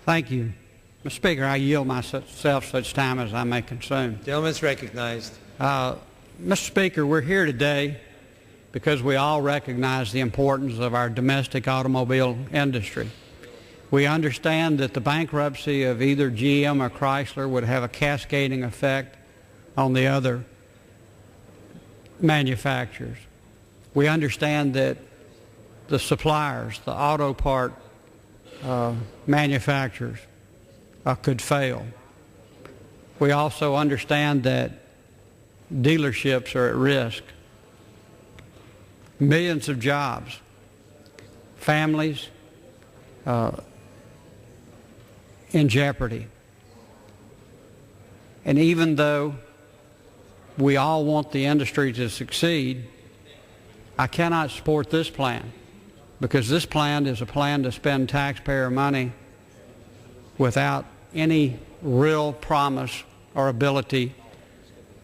Thank you. Mr. Speaker, I yield myself such time as I may consume. Gentleman is recognized. Mr. Speaker, we're here today because we all recognize the importance of our domestic automobile industry. We understand that the bankruptcy of either GM or Chrysler would have a cascading effect on the other manufacturers. We understand that the suppliers, the auto part manufacturers, could fail. We also understand that dealerships are at risk. Millions of jobs, families in jeopardy. And even though we all want the industry to succeed, I cannot support this plan, because this plan is a plan to spend taxpayer money without any real promise or ability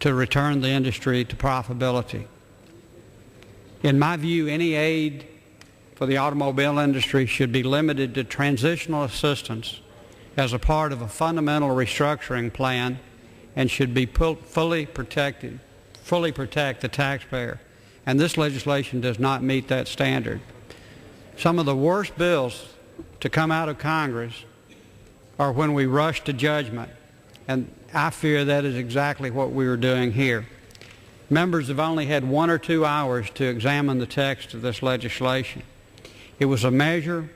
to return the industry to profitability. In my view, any aid for the automobile industry should be limited to transitional assistance as a part of a fundamental restructuring plan, and should be fully protect the taxpayer. And this legislation does not meet that standard. Some of the worst bills to come out of Congress are when we rush to judgment, and I fear that is exactly what we are doing here. Members have only had 1 or 2 hours to examine the text of this legislation. It was a measure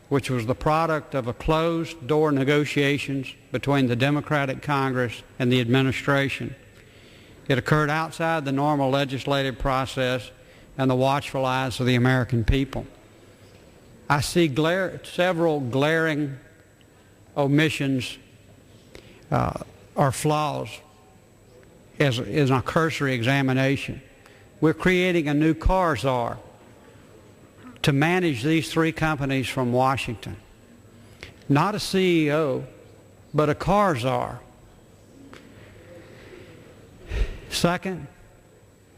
which was the product of a closed-door negotiations between the Democratic Congress and the administration. It occurred outside the normal legislative process and the watchful eyes of the American people. I see several glaring omissions or flaws as a cursory examination. We're creating a new car czar to manage these 3 companies from Washington. Not a CEO, but a car czar. Second,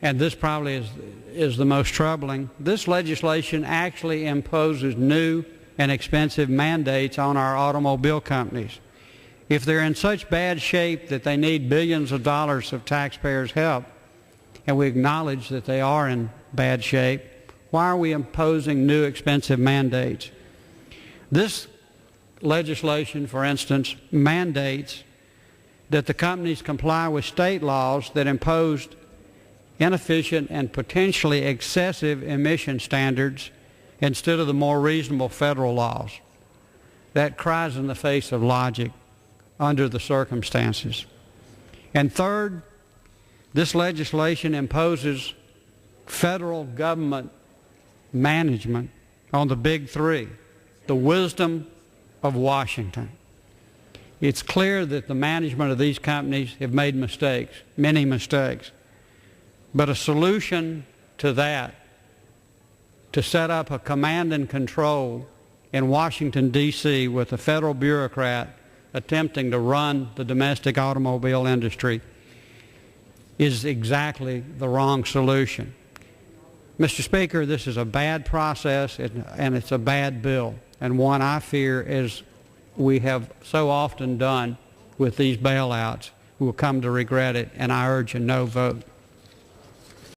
and this probably is the most troubling, this legislation actually imposes new and expensive mandates on our automobile companies. If they're in such bad shape that they need billions of dollars of taxpayers' help, and we acknowledge that they are in bad shape, why are we imposing new expensive mandates? This legislation, for instance, mandates that the companies comply with state laws that imposed inefficient and potentially excessive emission standards instead of the more reasonable federal laws. That cries in the face of logic under the circumstances. And third, this legislation imposes federal government management on the big 3, the wisdom of Washington. It's clear that the management of these companies have made mistakes, many mistakes. But a solution to that, to set up a command and control in Washington, D.C. with a federal bureaucrat attempting to run the domestic automobile industry, is exactly the wrong solution. Mr. Speaker, this is a bad process, and it's a bad bill, and one I fear, as we have so often done with these bailouts, will come to regret it, and I urge a no vote.